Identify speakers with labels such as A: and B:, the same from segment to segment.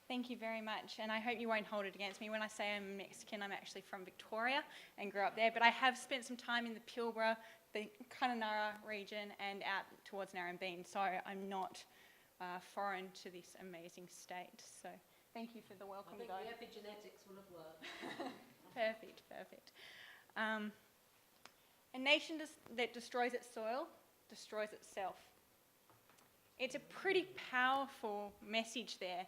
A: Thank you very much, and I hope you won't hold it against me. When I say I'm Mexican, I'm actually from Victoria and grew up there, but I have spent some time in the Pilbara, the Kununurra region, and out towards Narrabeen, so I'm not foreign to this amazing state. So thank you for the welcome,
B: I think the epigenetics will have worked.
A: Perfect, perfect. A nation that destroys its soil destroys itself. It's a pretty powerful message there,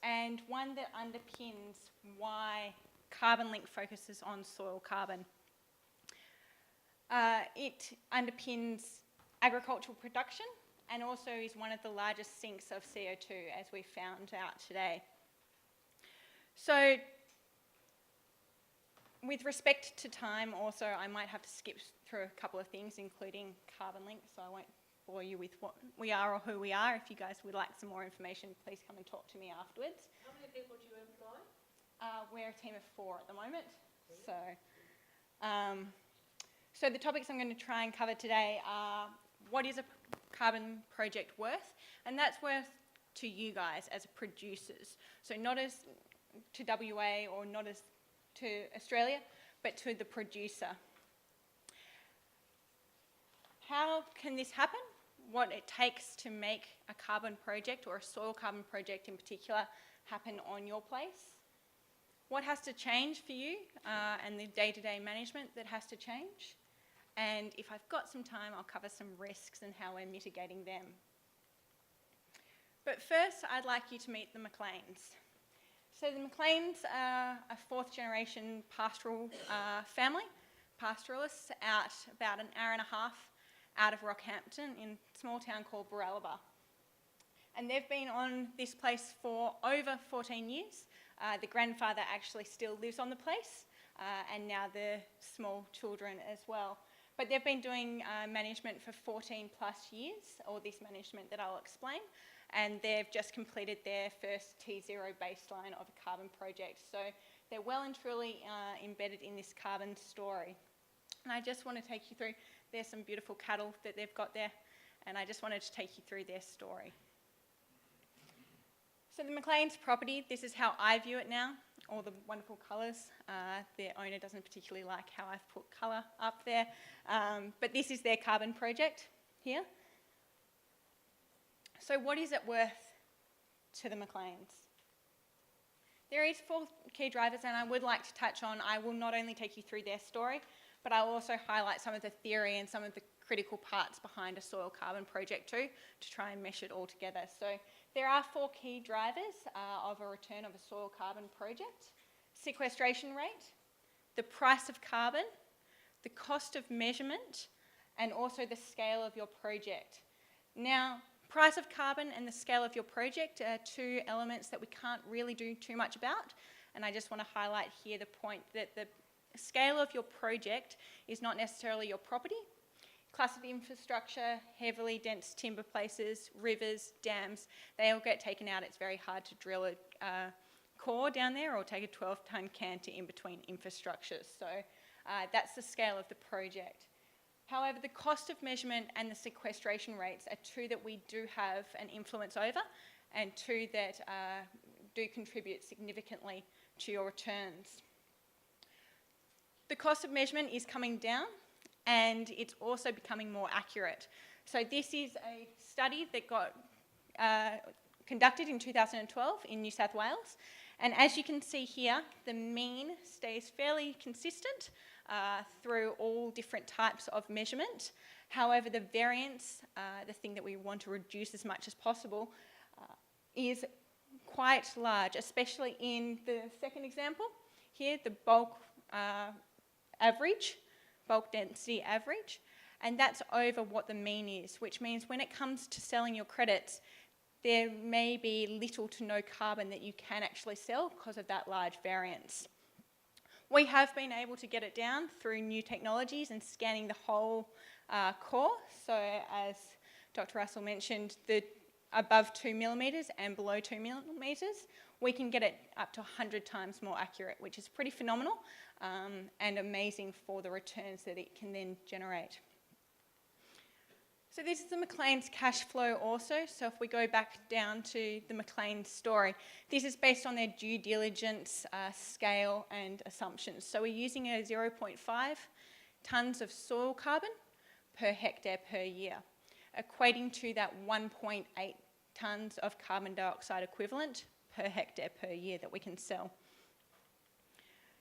A: and one that underpins why Carbon Link focuses on soil carbon. It underpins agricultural production and also is one of the largest sinks of CO2, as we found out today. So, with respect to time also, I might have to skip through a couple of things, including Carbon Link, so I won't bore you with what we are or who we are. If you guys would like some more information, please come and talk to me afterwards.
B: How many people do you employ?
A: We're a team of 4 at the moment. So the topics I'm going to try and cover today are what is a carbon project worth, and that's worth to you guys as producers. So not as to WA or not as to Australia, but to the producer. How can this happen? What it takes to make a carbon project, or a soil carbon project in particular, happen on your place. What has to change for you and the day-to-day management that has to change. And if I've got some time, I'll cover some risks and how we're mitigating them. But first, I'd like you to meet the McLeans. So the McLeans are a 4th generation pastoral family, pastoralists, out about an hour and a half out of Rockhampton in a small town called Barralaba. And they've been on this place for over 14 years. The grandfather actually still lives on the place, and now the small children as well. But they've been doing management for 14 plus years, or this management that I'll explain, and they've just completed their first T0 baseline of a carbon project. So they're well and truly embedded in this carbon story. And I just want to take you through, there's some beautiful cattle that they've got there, and I just wanted to take you through their story. So the McLean's property, this is how I view it now, all the wonderful colours. The owner doesn't particularly like how I've put colour up there, but this is their carbon project here. So what is it worth to the McLeans? There is 4 key drivers, and I would like to touch on, I will not only take you through their story, but I'll also highlight some of the theory and some of the critical parts behind a soil carbon project too, to try and mesh it all together. So there are 4 key drivers of a return of a soil carbon project: sequestration rate, the price of carbon, the cost of measurement, and also the scale of your project. Now, price of carbon and the scale of your project are 2 elements that we can't really do too much about, and I just want to highlight here the point that the scale of your project is not necessarily your property. Class of infrastructure, heavily dense timber places, rivers, dams, they all get taken out. It's very hard to drill a core down there or take a 12-ton canter in between infrastructures. So that's the scale of the project. However, the cost of measurement and the sequestration rates are 2 that we do have an influence over, and 2 that do contribute significantly to your returns. The cost of measurement is coming down, and it's also becoming more accurate. So this is a study that got conducted in 2012 in New South Wales, and as you can see here, the mean stays fairly consistent through all different types of measurement. However, the variance, the thing that we want to reduce as much as possible, is quite large, especially in the second example here, the bulk average, bulk density average, and that's over what the mean is, which means when it comes to selling your credits, there may be little to no carbon that you can actually sell because of that large variance. We have been able to get it down through new technologies and scanning the whole core. So as Dr. Russell mentioned, the above 2 millimetres and below 2 millimetres, we can get it up to 100 times more accurate, which is pretty phenomenal and amazing for the returns that it can then generate. So this is the McLean's cash flow also. So if we go back down to the McLean story, this is based on their due diligence scale and assumptions. So we're using a 0.5 tonnes of soil carbon per hectare per year, equating to that 1.8 tonnes of carbon dioxide equivalent per hectare per year that we can sell.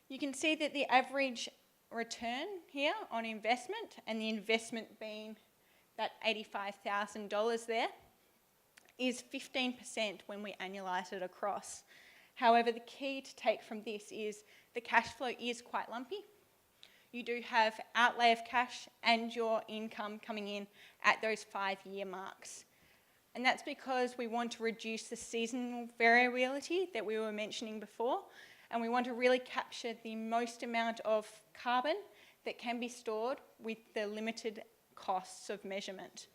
A: You can see that the average return here on investment, and the investment being that $85,000 there, is 15% when we annualise it across. However, the key to take from this is the cash flow is quite lumpy. You do have outlay of cash and your income coming in at those 5-year marks. And that's because we want to reduce the seasonal variability that we were mentioning before, and we want to really capture the most amount of carbon that can be stored with the limited costs of measurement.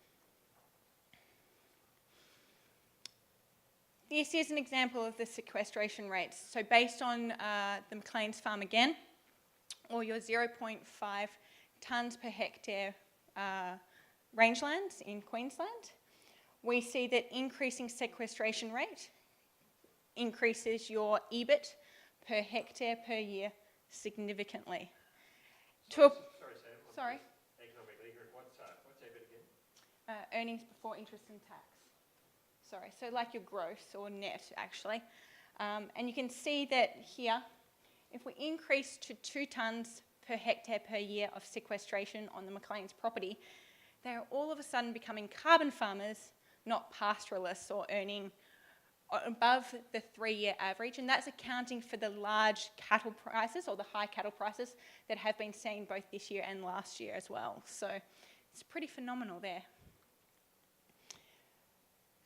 A: This is an example of the sequestration rates. So based on the McLean's farm again, or your 0.5 tonnes per hectare rangelands in Queensland, we see that increasing sequestration rate increases your EBIT per hectare per year significantly.
C: Sorry, Sam.
A: Sorry.
C: Economically, what's EBIT again?
A: Earnings before interest and tax. Sorry, so like your gross or net actually. And you can see that here, if we increase to 2 tonnes per hectare per year of sequestration on the McLean's property, they're all of a sudden becoming carbon farmers, not pastoralists, or earning above the 3-year average, and that's accounting for the large cattle prices or the high cattle prices that have been seen both this year and last year as well. So it's pretty phenomenal there.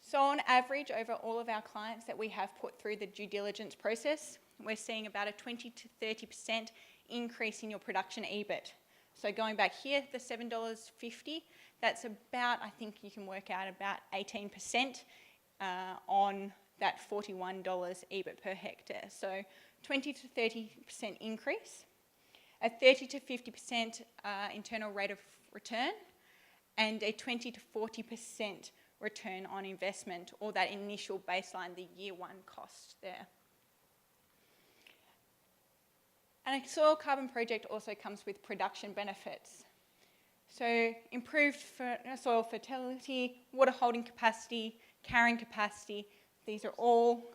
A: So on average, over all of our clients that we have put through the due diligence process, we're seeing about a 20 to 30% increase in your production EBIT. So going back here, the $7.50, that's about, I think you can work out about 18% on that $41 EBIT per hectare. So 20 to 30% increase, a 30 to 50% internal rate of return, and a 20 to 40% return on investment, or that initial baseline, the year 1 cost there. And a soil carbon project also comes with production benefits. So improved soil fertility, water holding capacity, carrying capacity, these are all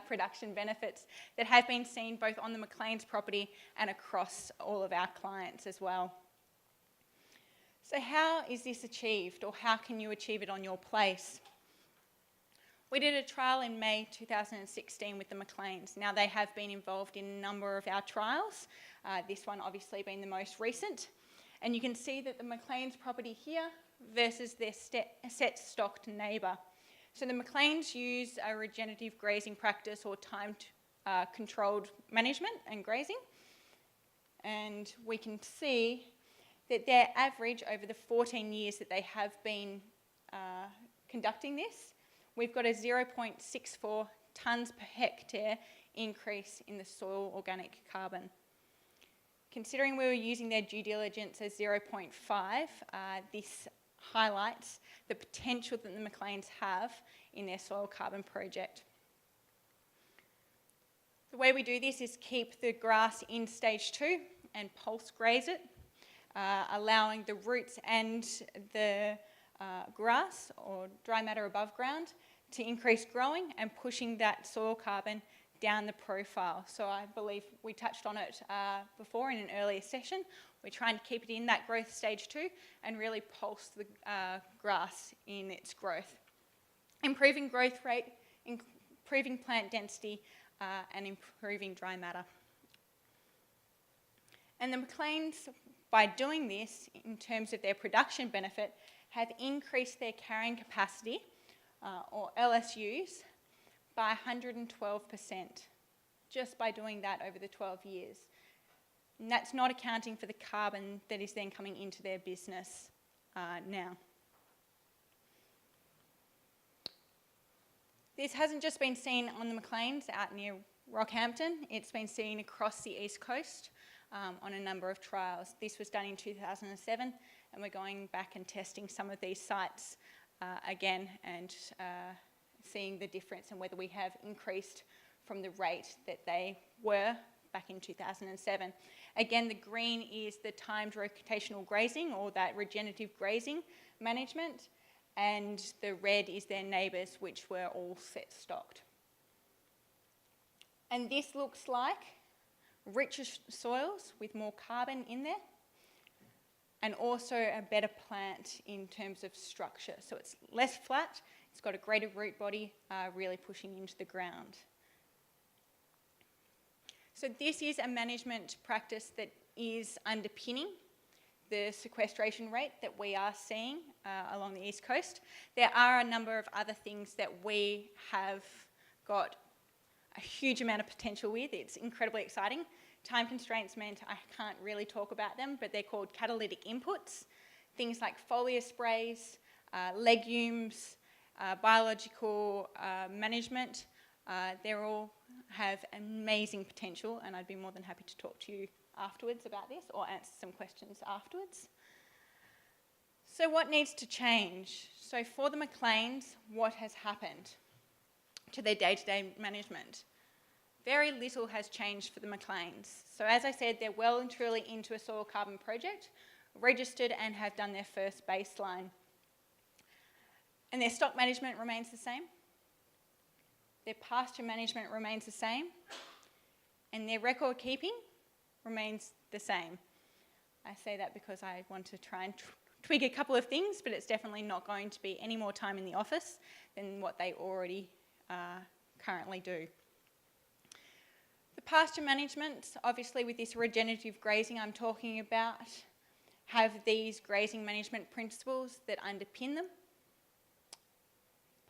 A: production benefits that have been seen both on the McLean's property and across all of our clients as well. So how is this achieved, or how can you achieve it on your place? We did a trial in May 2016 with the McLean's. Now they have been involved in a number of our trials, this one obviously being the most recent. And you can see that the McLean's property here versus their set stocked neighbour. So the McLean's use a regenerative grazing practice, or timed controlled management and grazing. And we can see that their average over the 14 years that they have been conducting this, we've got a 0.64 tonnes per hectare increase in the soil organic carbon. Considering we were using their due diligence as 0.5, this highlights the potential that the McLean's have in their soil carbon project. The way we do this is keep the grass in stage 2 and pulse graze it, allowing the roots and the grass or dry matter above ground to increase growing and pushing that soil carbon down the profile. So I believe we touched on it before in an earlier session. We're trying to keep it in that growth stage 2 and really pulse the grass in its growth. Improving growth rate, improving plant density, and improving dry matter. And the McLean's, by doing this, in terms of their production benefit, have increased their carrying capacity, or LSUs, by 112%, just by doing that over the 12 years. And that's not accounting for the carbon that is then coming into their business now. This hasn't just been seen on the McLean's out near Rockhampton, it's been seen across the East Coast on a number of trials. This was done in 2007 and we're going back and testing some of these sites again and seeing the difference and whether we have increased from the rate that they were back in 2007. Again, the green is the timed rotational grazing, or that regenerative grazing management, and the red is their neighbours, which were all set stocked. And this looks like richer soils with more carbon in there, and also a better plant in terms of structure. So it's less flat, it's got a greater root body, really pushing into the ground. So this is a management practice that is underpinning the sequestration rate that we are seeing along the East Coast. There are a number of other things that we have got a huge amount of potential with. It's incredibly exciting. Time constraints meant I can't really talk about them, but they're called catalytic inputs. Things like foliar sprays, legumes, biological management, they all have amazing potential, and I'd be more than happy to talk to you afterwards about this or answer some questions afterwards. So what needs to change? So for the McLeans, what has happened to their day-to-day management? Very little has changed for the McLeans. So as I said, they're well and truly into a soil carbon project, registered and have done their first baseline. And their stock management remains the same. Their pasture management remains the same. And their record keeping remains the same. I say that because I want to try and twig a couple of things, but it's definitely not going to be any more time in the office than what they already currently do. The pasture management, obviously with this regenerative grazing I'm talking about, have these grazing management principles that underpin them.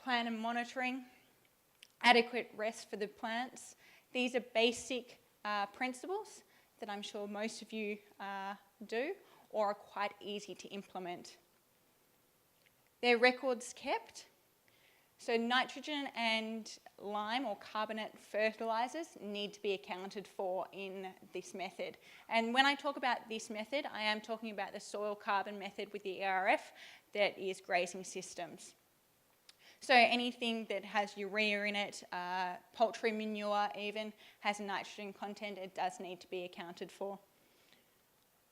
A: Plan and monitoring, adequate rest for the plants. These are basic principles that I'm sure most of you do or are quite easy to implement. Their records kept. So nitrogen and lime or carbonate fertilisers need to be accounted for in this method. And when I talk about this method, I am talking about the soil carbon method with the ERF that is grazing systems. So anything that has urea in it, poultry manure even, has a nitrogen content, it does need to be accounted for.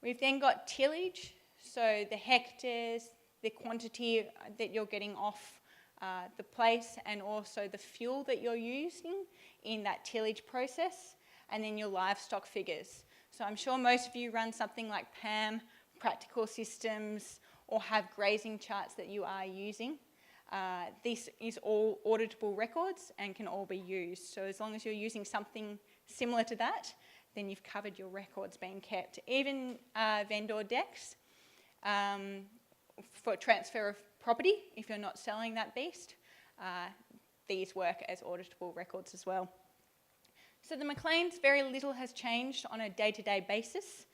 A: We've then got tillage, so the hectares, the quantity that you're getting off the place, and also the fuel that you're using in that tillage process, and then your livestock figures. So I'm sure most of you run something like PAM, practical systems, or have grazing charts that you are using. This is all auditable records and can all be used. So as long as you're using something similar to that, then you've covered your records being kept. Even vendor decks for transfer of property, if you're not selling that beast, these work as auditable records as well. So the McLeans, very little has changed on a day-to-day basis,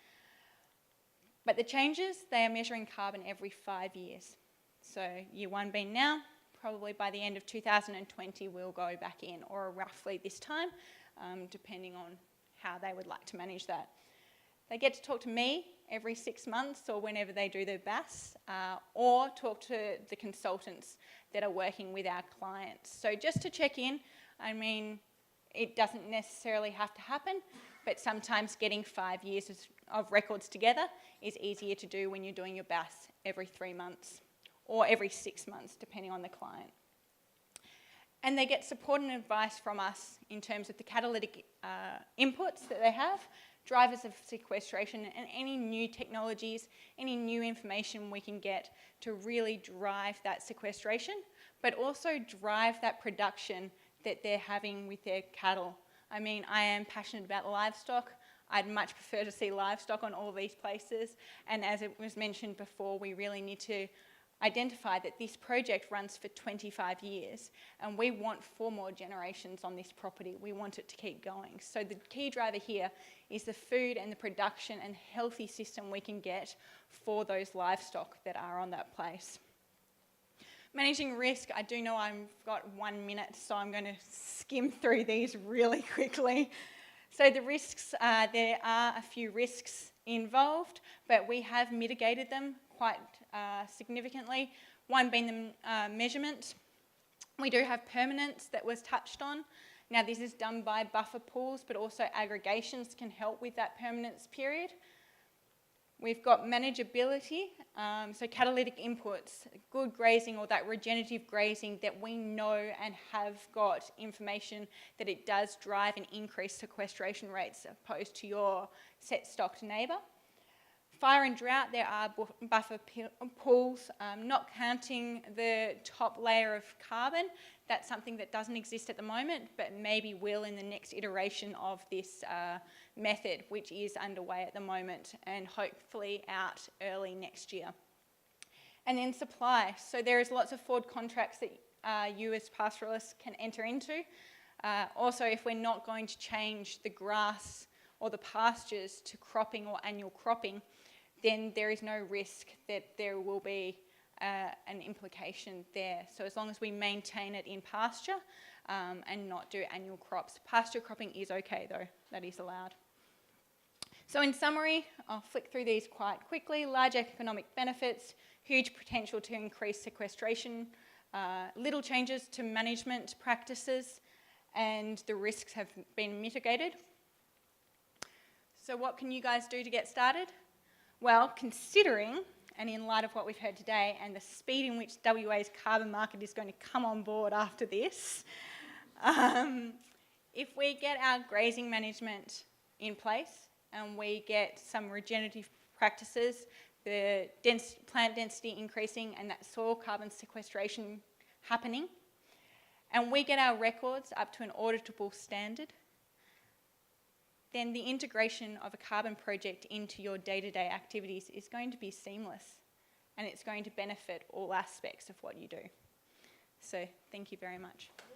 A: but the changes, they are measuring carbon every 5 years. So year one being now, probably by the end of 2020 we'll go back in, or roughly this time, depending on how they would like to manage that. They get to talk to me every 6 months or whenever they do their BAS, or talk to the consultants that are working with our clients. So just to check in, I mean, it doesn't necessarily have to happen, but sometimes getting 5 years of records together is easier to do when you're doing your BAS every 3 months or every 6 months, depending on the client. And they get support and advice from us in terms of the catalytic inputs that they have, drivers of sequestration, and any new technologies, any new information we can get to really drive that sequestration, but also drive that production that they're having with their cattle. I mean, I am passionate about livestock. I'd much prefer to see livestock on all these places. And as it was mentioned before, we really need to identify that this project runs for 25 years and we want 4 more generations on this property. We want it to keep going. So the key driver here is the food and the production and healthy system we can get for those livestock that are on that place. Managing risk, I do know I've got 1 minute, so I'm going to skim through these really quickly. So the risks, there are a few risks involved, but we have mitigated them quite significantly, one being the measurement. We do have permanence that was touched on. Now this is done by buffer pools, but also aggregations can help with that permanence period. We've got manageability, so catalytic inputs, good grazing or that regenerative grazing that we know and have got information that it does drive an increased sequestration rates opposed to your set stocked neighbour. Fire and drought, there are buffer pools, not counting the top layer of carbon. That's something that doesn't exist at the moment, but maybe will in the next iteration of this method, which is underway at the moment and hopefully out early next year. And then supply. So there is lots of forward contracts that you as pastoralists can enter into. Also, if we're not going to change the grass or the pastures to cropping or annual cropping, then there is no risk that there will be an implication there. So as long as we maintain it in pasture and not do annual crops. Pasture cropping is okay though, that is allowed. So in summary, I'll flick through these quite quickly. Large economic benefits, huge potential to increase sequestration, little changes to management practices, and the risks have been mitigated. So what can you guys do to get started? Well, considering, and in light of what we've heard today, and the speed in which WA's carbon market is going to come on board after this, if we get our grazing management in place and we get some regenerative practices, the plant density increasing and that soil carbon sequestration happening, and we get our records up to an auditable standard, then the integration of a carbon project into your day-to-day activities is going to be seamless and it's going to benefit all aspects of what you do. So thank you very much.